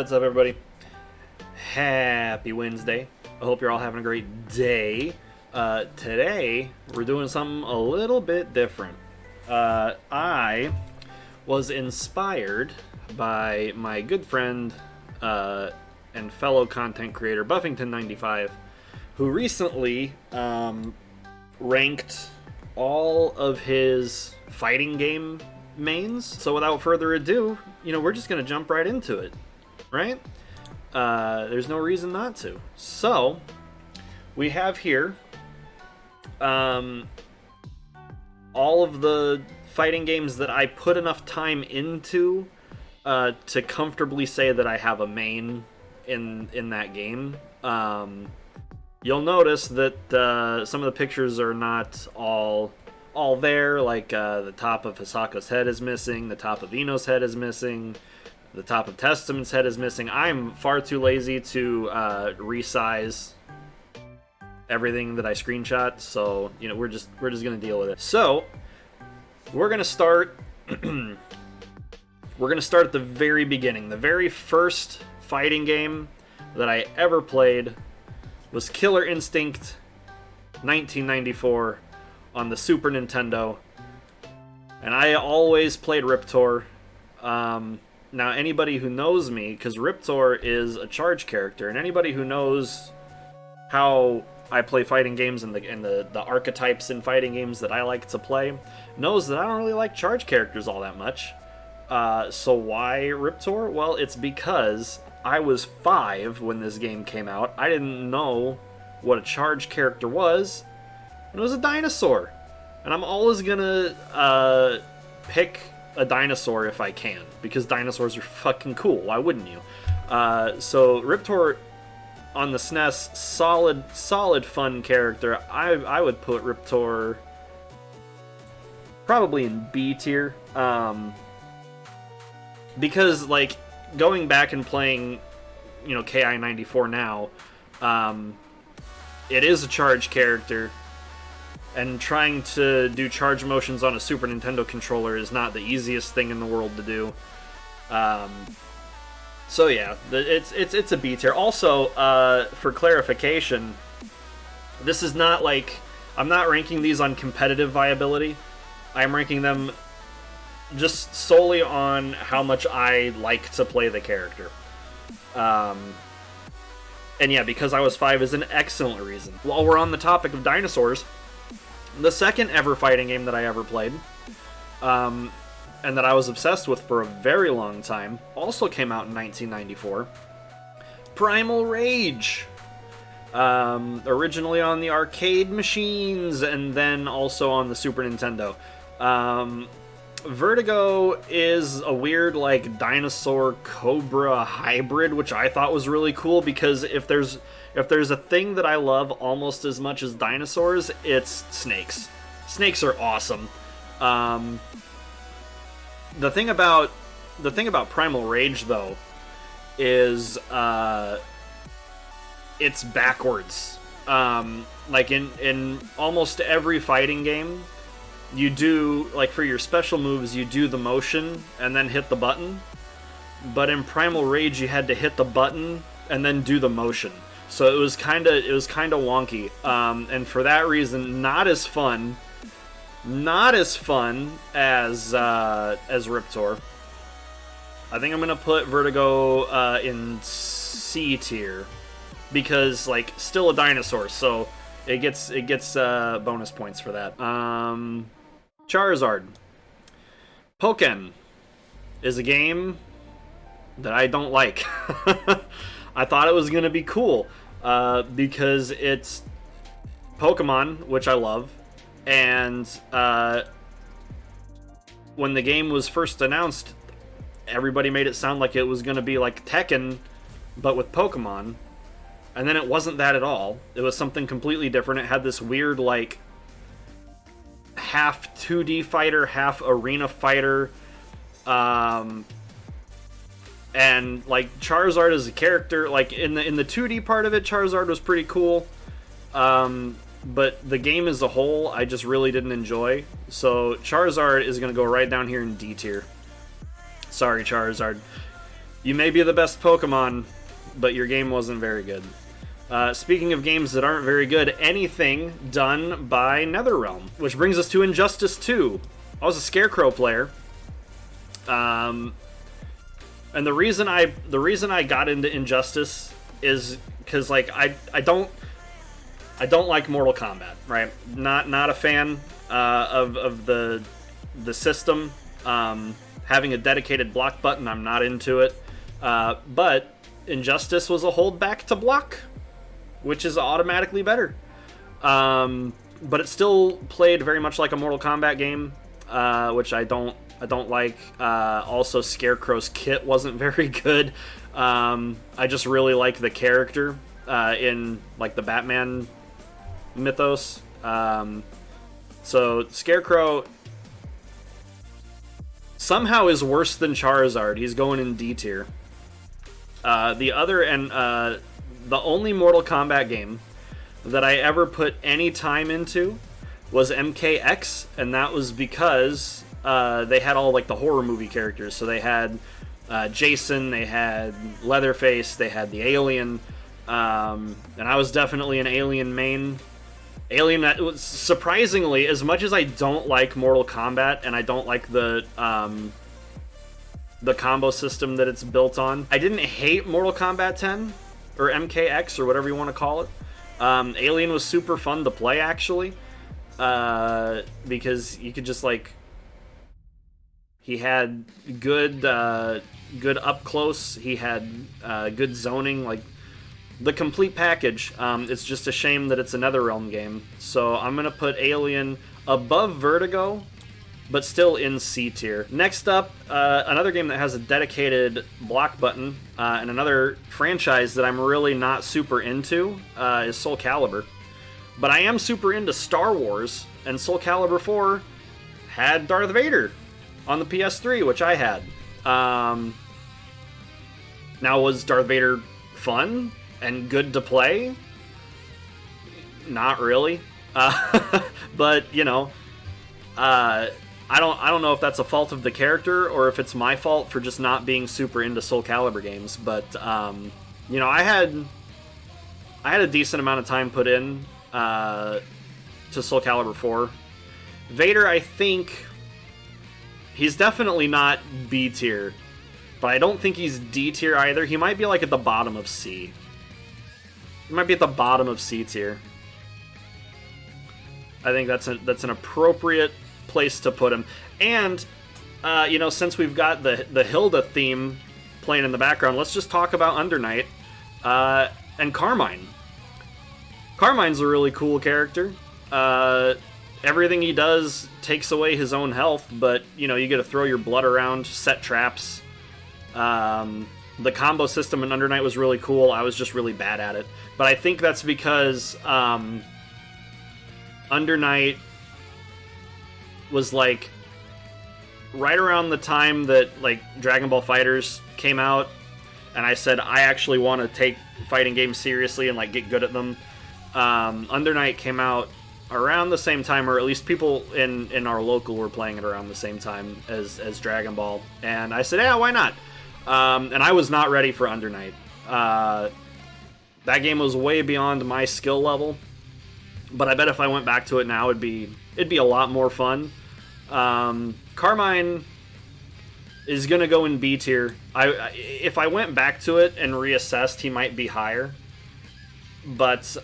What's up, everybody? Happy Wednesday. I hope you're all having a great day. Today, we're doing something a little bit different. I was inspired by my good friend and fellow content creator, Buffington95, who recently ranked all of his fighting game mains. So without further ado, we're just going to jump right into it, right? There's no reason not to. So, we have here all of the fighting games that I put enough time into to comfortably say that I have a main in that game. You'll notice that some of the pictures are not all there, like the top of Hisako's head is missing, the top of Ino's head is missing, the top of Testament's head is missing. I'm far too lazy to resize everything that I screenshot, so we're just gonna deal with it. So we're gonna start. We're gonna start at the very beginning. The very first fighting game that I ever played was Killer Instinct 1994 on the Super Nintendo, and I always played Riptor. Now, anybody who knows me, because Riptor is a charge character, and anybody who knows how I play fighting games and the archetypes in fighting games that I like to play, knows that I don't really like charge characters all that much. So why Riptor? Well, it's because I was 5 when this game came out. I didn't know what a charge character was. It was a dinosaur, and I'm always gonna pick a dinosaur if I can, because dinosaurs are fucking cool. Why wouldn't you? So Riptor on the SNES, solid fun character. I would put Riptor probably in B tier, because like going back and playing, KI 94 now, it is a charge character. And trying to do charge motions on a Super Nintendo controller is not the easiest thing in the world to do. So yeah, it's a B tier. Also, for clarification, this is not like, I'm not ranking these on competitive viability. I'm ranking them just solely on how much I like to play the character. And yeah, because I was 5 is an excellent reason. While we're on the topic of dinosaurs, the second ever fighting game that I ever played, and that I was obsessed with for a very long time, also came out in 1994. Primal Rage! Originally on the arcade machines, and then also on the Super Nintendo. Vertigo is a weird, like, dinosaur-cobra hybrid, which I thought was really cool, because if there's a thing that I love almost as much as dinosaurs, it's snakes. Snakes are awesome. The thing about Primal Rage, though, is it's backwards. Like in almost every fighting game, you do, like, for your special moves, you do the motion and then hit the button. But in Primal Rage, you had to hit the button and then do the motion. So it was kind of wonky, and for that reason, not as fun as Riptor. I think I'm gonna put Vertigo in C tier, because, like, still a dinosaur, so it gets bonus points for that. Charizard. Pokken is a game that I don't like. I thought it was gonna be cool. Because it's Pokemon, which I love, and when the game was first announced, everybody made it sound like it was going to be like Tekken, but with Pokemon, and then it wasn't that at all. It was something completely different. It had this weird, like, half 2D fighter, half arena fighter, and, like, Charizard as a character, like, in the 2D part of it, Charizard was pretty cool. But the game as a whole, I just really didn't enjoy. So Charizard is going to go right down here in D tier. Sorry, Charizard. You may be the best Pokemon, but your game wasn't very good. Speaking of games that aren't very good, anything done by NetherRealm. Which brings us to Injustice 2. I was a Scarecrow player. And the reason I got into Injustice is because like I don't like Mortal Kombat, right? Not a fan of the system. Having a dedicated block button, I'm not into it. But Injustice was a holdback to block, which is automatically better. But it still played very much like a Mortal Kombat game, which I don't like. Also, Scarecrow's kit wasn't very good. I just really like the character in like the Batman mythos. So Scarecrow somehow is worse than Charizard. He's going in D tier. The only Mortal Kombat game that I ever put any time into was MKX, and that was because they had all like the horror movie characters. So they had Jason, they had Leatherface, they had the Alien, and I was definitely an Alien main. Alien, that was surprisingly, as much as I don't like Mortal Kombat and I don't like the combo system that it's built on, I didn't hate Mortal Kombat 10 or MKX or whatever you want to call it. Alien was super fun to play actually, because you could just like, he had good up close, he had good zoning, like the complete package. It's just a shame that it's a NetherRealm game. So I'm going to put Alien above Vertigo, but still in C tier. Next up, another game that has a dedicated block button, and another franchise that I'm really not super into is Soul Calibur. But I am super into Star Wars, and Soul Calibur 4 had Darth Vader on the PS3, which I had. Now, was Darth Vader fun and good to play? Not really. But, you know, I don't know if that's a fault of the character or if it's my fault for just not being super into Soul Calibur games. But, you know, I had a decent amount of time put in to Soul Calibur 4. Vader, I think, he's definitely not B tier, but I don't think he's D tier either. He might be like at the bottom of C. He might be at the bottom of C tier. I think that's an appropriate place to put him. And you know, since we've got the Hilda theme playing in the background, let's just talk about Under Night and Carmine. Carmine's a really cool character. Everything he does takes away his own health, but you know, you get to throw your blood around, set traps. The combo system in Under Night was really cool. I was just really bad at it. But I think that's because Under Night was like right around the time that like Dragon Ball FighterZ came out, and I said I actually want to take fighting games seriously and like get good at them. Under Night came out around the same time, or at least people in our local were playing it around the same time as Dragon Ball, and I said, yeah, why not? And I was not ready for Under Night. That game was way beyond my skill level, but I bet if I went back to it now, it'd be a lot more fun. Carmine is gonna go in B tier. If I went back to it and reassessed, he might be higher. But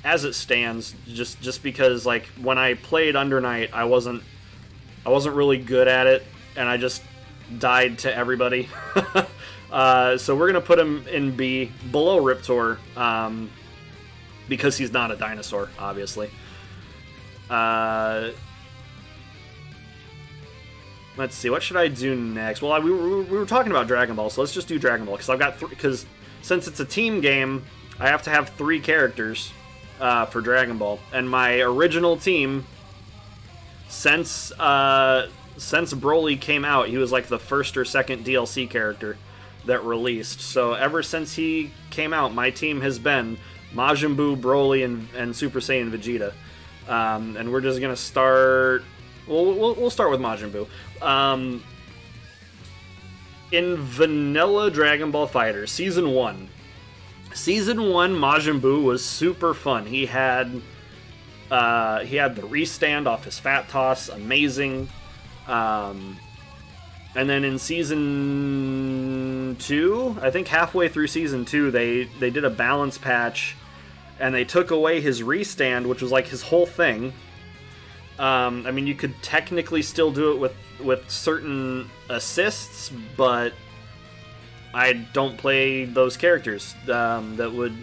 as it stands, just because like when I played Under Night, I wasn't really good at it, and I just died to everybody. So we're gonna put him in B, below Riptor, because he's not a dinosaur, obviously. Let's see, what should I do next? Well, we were talking about Dragon Ball, so let's just do Dragon Ball, because I've got because since it's a team game, I have to have 3 characters for Dragon Ball, and my original team, since Broly came out, he was like the first or second DLC character that released. So ever since he came out, my team has been Majin Buu, Broly, and Super Saiyan Vegeta. And we're just gonna start. We'll start with Majin Buu. In vanilla Dragon Ball Fighter Season 1, Majin Buu was super fun. He had the restand off his fat toss, amazing. And then in Season 2, I think halfway through Season 2, they did a balance patch, and they took away his restand, which was like his whole thing. I mean, you could technically still do it with certain assists, but I don't play those characters that would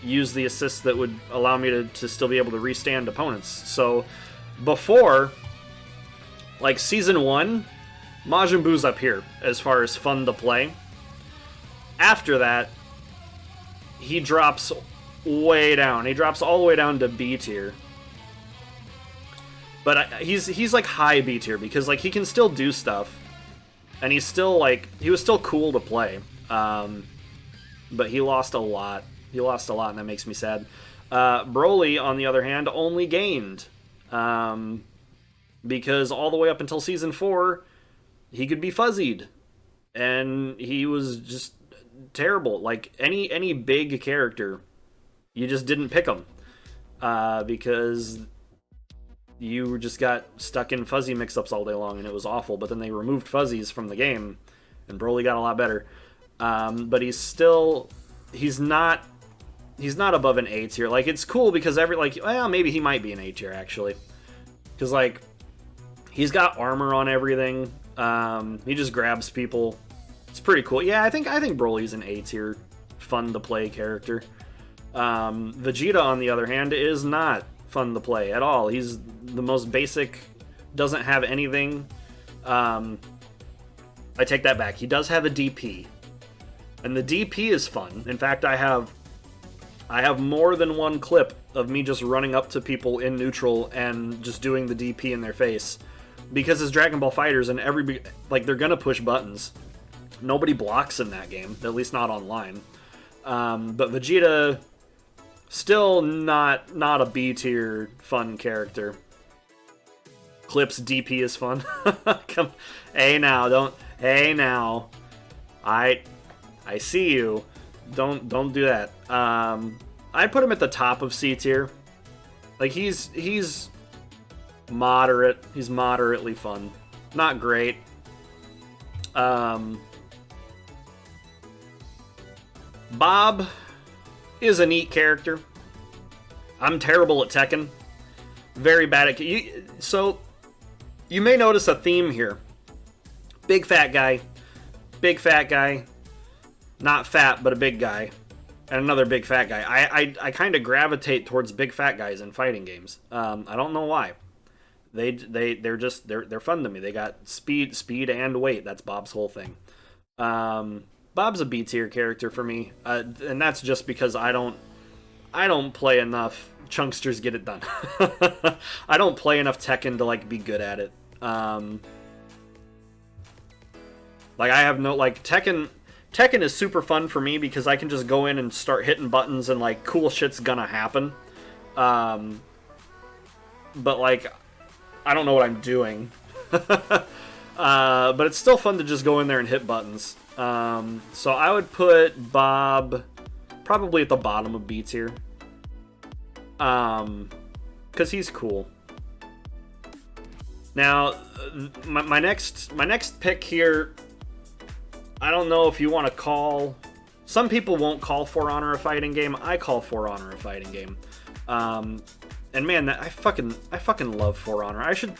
use the assists that would allow me to still be able to restand opponents. So before, like Season 1, Majin Buu's up here as far as fun to play. After that, he drops way down. He drops all the way down to B tier. But he's like high B tier because like he can still do stuff, and he's still like he was still cool to play. But he lost a lot. He lost a lot, and that makes me sad. Broly, on the other hand, only gained because all the way up until Season 4, he could be fuzzied, and he was just terrible. Like any big character, you just didn't pick him because you just got stuck in fuzzy mix-ups all day long, and it was awful. But then they removed fuzzies from the game, and Broly got a lot better. But he's not above an A tier. Like, it's cool because maybe he might be an A tier actually, because like he's got armor on everything. He just grabs people. It's pretty cool. Yeah, I think Broly's an A tier, fun to play character. Vegeta, on the other hand, is not fun to play at all. He's the most basic, doesn't have anything. I take that back. He does have a DP, and the DP is fun. In fact, I have more than one clip of me just running up to people in neutral and just doing the DP in their face, because it's Dragon Ball FighterZ and they're gonna push buttons. Nobody blocks in that game, at least not online. But Vegeta, still not a B tier fun character. Clip's DP is fun. Come, hey now, I see you. Don't do that. I put him at the top of C tier. Like he's moderate. He's moderately fun. Not great. Bob is a neat character. I'm terrible at Tekken. Very bad at... So, you may notice a theme here. Big fat guy. Not fat, but a big guy. And another big fat guy. I kind of gravitate towards big fat guys in fighting games. I don't know why. They're fun to me. They got speed and weight. That's Bob's whole thing. Bob's a B tier character for me, and that's just because I don't play enough Chunksters Get It Done. I don't play enough Tekken to like be good at it. Like I have no like Tekken is super fun for me because I can just go in and start hitting buttons and like cool shit's gonna happen. But like I don't know what I'm doing. But it's still fun to just go in there and hit buttons. So I would put Bob probably at the bottom of B tier. Because he's cool. Now, my next pick here, I don't know if you want to call... Some people won't call For Honor a fighting game. I call For Honor a fighting game. And man, I fucking love For Honor. I should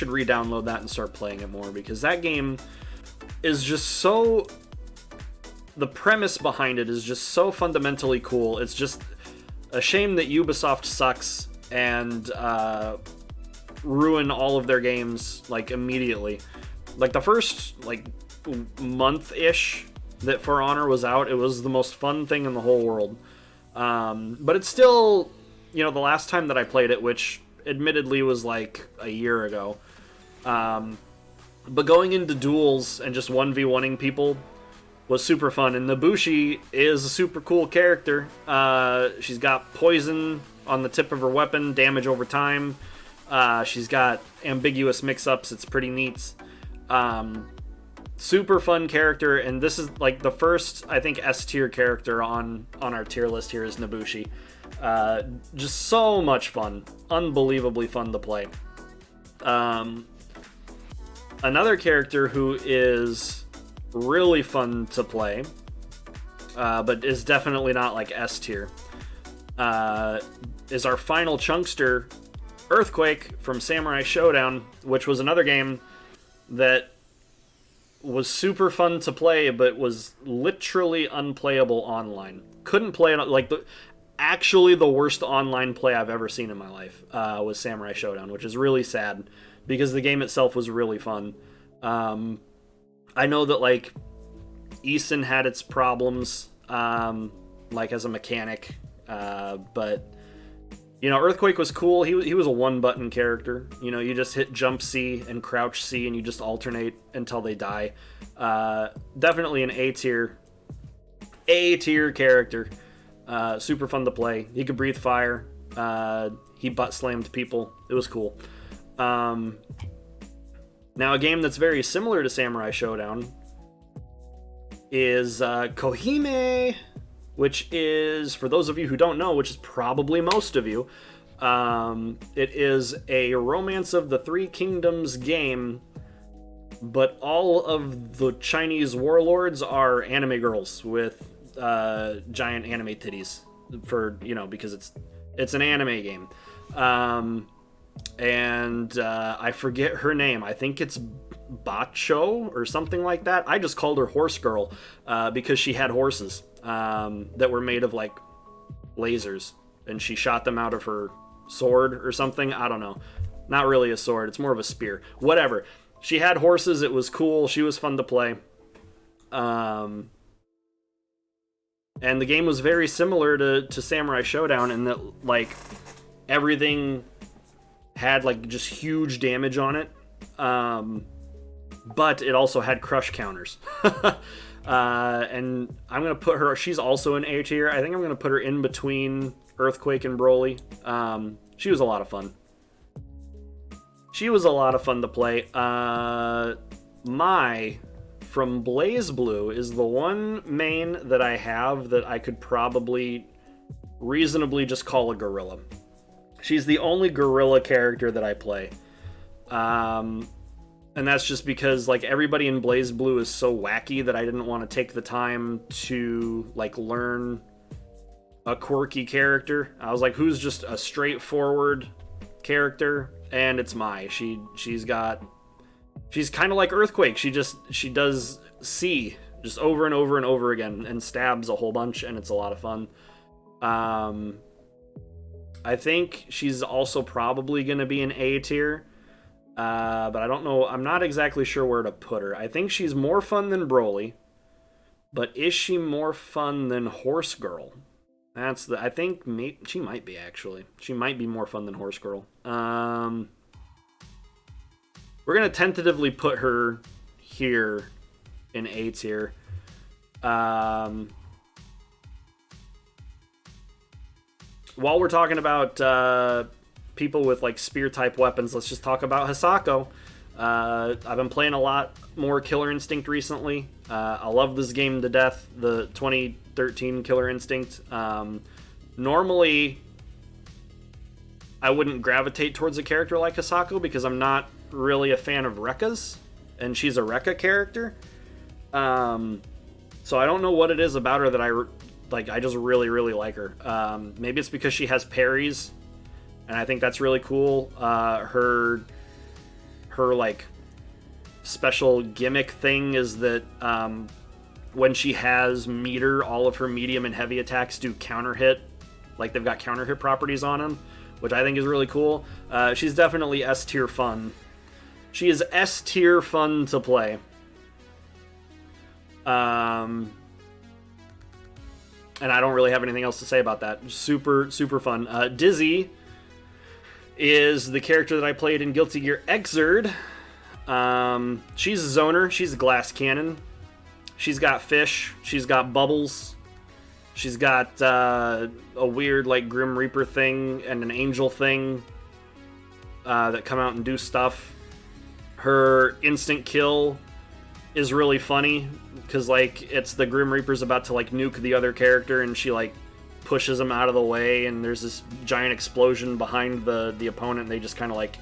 re-download that and start playing it more, because that game is just so... The premise behind it is just so fundamentally cool. It's just a shame that Ubisoft sucks and ruin all of their games like immediately. Like the first like month-ish that For Honor was out, it was the most fun thing in the whole world. But it's still, you know, the last time that I played it, which admittedly was like a year ago. But going into duels and just 1v1ing people was super fun. And Nabushi is a super cool character. She's got poison on the tip of her weapon, damage over time. She's got ambiguous mix-ups. It's pretty neat. super fun character, and this is like the first, I think, S tier character on our tier list here is Nobushi. Just so much fun, unbelievably fun to play. Another character who is really fun to play, but is definitely not like S tier, is our final chunkster, Earthquake from Samurai Showdown, which was another game that was super fun to play, but was literally unplayable online. Couldn't play it, like, actually the worst online play I've ever seen in my life was Samurai Showdown, which is really sad, because the game itself was really fun. I know that, like, Eason had its problems, like, as a mechanic, but, you know, Earthquake was cool. He was a one-button character. You know, you just hit jump C and crouch C, and you just alternate until they die. Definitely an A tier character. Super fun to play. He could breathe fire. He butt-slammed people. It was cool. Now, a game that's very similar to Samurai Showdown is Kohime, which is, for those of you who don't know, which is probably most of you, it is a Romance of the Three Kingdoms game, but all of the Chinese warlords are anime girls with giant anime titties, for, you know, because it's an anime game. And I forget her name. I think it's Bacho or something like that. I just called her Horse Girl because she had horses that were made of, like, lasers, and she shot them out of her sword or something. I don't know. Not really a sword. It's more of a spear. Whatever. She had horses. It was cool. She was fun to play. And the game was very similar to Samurai Showdown in that, like, everything had, like, just huge damage on it. But it also had crush counters. And I'm going to put her... She's also an A tier. I think I'm going to put her in between Earthquake and Broly. She was a lot of fun. She was a lot of fun to play. Mai from Blaze Blue is the one main that I have that I could probably reasonably just call a gorilla. She's the only gorilla character that I play. And that's just because, like, everybody in Blaze Blue is so wacky that I didn't want to take the time to, like, learn a quirky character. I was like, who's just a straightforward character? And it's Mai. She's kind of like Earthquake. She does C just over and over and over again and stabs a whole bunch, and it's a lot of fun. I think she's also probably going to be an A tier. But I don't know. I'm not exactly sure where to put her. I think she's more fun than Broly. But is she more fun than Horse Girl? I think she might be, actually. She might be more fun than Horse Girl. We're going to tentatively put her here in A tier. While we're talking about people with, like, spear type weapons, let's just talk about Hisako. I've been playing a lot more Killer Instinct recently. I love this game to death, the 2013 Killer Instinct. Normally I wouldn't gravitate towards a character like Hisako because I'm not really a fan of Rekkas, and she's a Rekka character. So I don't know what it is about her that I just really, really like her. Maybe it's because she has parries, and I think that's really cool. Her like special gimmick thing is that when she has meter, all of her medium and heavy attacks do counter hit. Like, they've got counter hit properties on them, which I think is really cool. She's definitely S tier fun. She is S tier fun to play. And I don't really have anything else to say about that. Super, super fun. Dizzy is the character that I played in Guilty Gear Xrd. She's a zoner. She's a glass cannon. She's got fish. She's got bubbles. She's got a weird, like, Grim Reaper thing and an angel thing that come out and do stuff. Her instant kill is really funny because like it's the Grim Reaper's about to like nuke the other character, and she like pushes him out of the way, and there's this giant explosion behind the opponent, and they just kind of like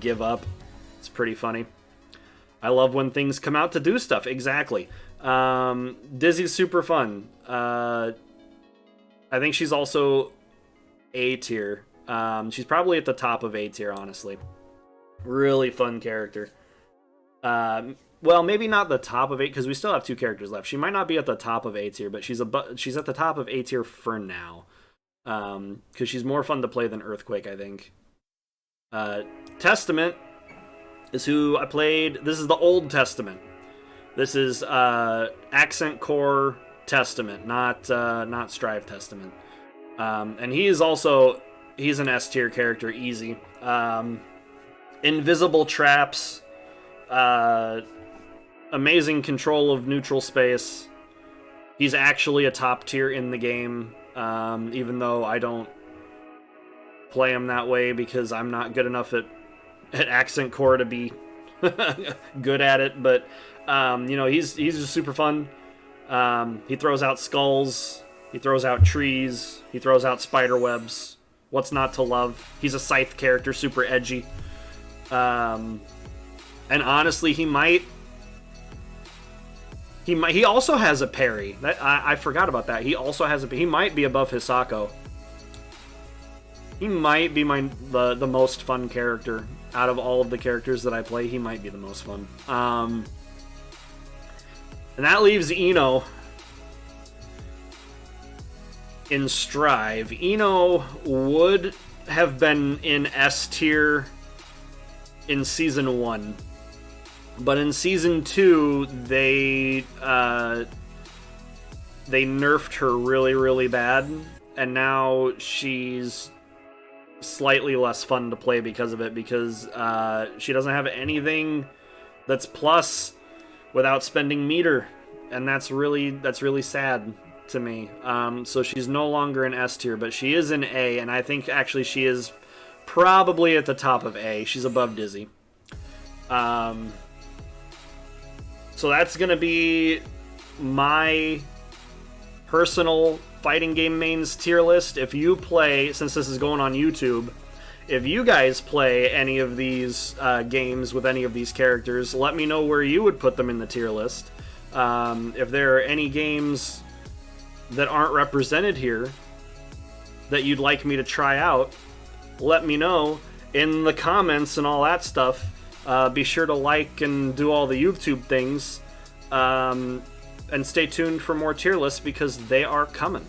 give up. It's pretty funny. I love when things come out to do stuff. Exactly. Dizzy's super fun. I think she's also A tier. She's probably at the top of A tier, honestly. Really fun character. Well, maybe not the top of 8 because we still have 2 characters left. She might not be at the top of A tier, but she's at the top of A tier for now. Because she's more fun to play than Earthquake, I think. Testament is who I played. This is the Old Testament. This is Accent Core Testament, not Strive Testament. And he's an S tier character, easy. Invisible traps, amazing control of neutral space. He's actually a top tier in the game, even though I don't play him that way because I'm not good enough at Accent Core to be good at it. But he's just super fun. He throws out skulls, he throws out trees, he throws out spider webs. What's not to love? He's a scythe character, super edgy. And honestly, he also has a parry. I forgot about that. He also has he might be above Hisako. He might be the most fun character out of all of the characters that I play. He might be the most fun. And that leaves Ino in Strive. Ino would have been in S tier in Season 1. But in Season 2, they nerfed her really, really bad. And now she's slightly less fun to play because of it, because she doesn't have anything that's plus without spending meter, and that's really sad to me. So she's no longer in S tier, but she is in A, and I think actually she is probably at the top of A. She's above Dizzy. So that's gonna be my personal fighting game mains tier list. If you play, since this is going on YouTube, if you guys play any of these games with any of these characters, let me know where you would put them in the tier list. If there are any games that aren't represented here that you'd like me to try out, let me know in the comments and all that stuff. Be sure to like and do all the YouTube things. And stay tuned for more tier lists because they are coming.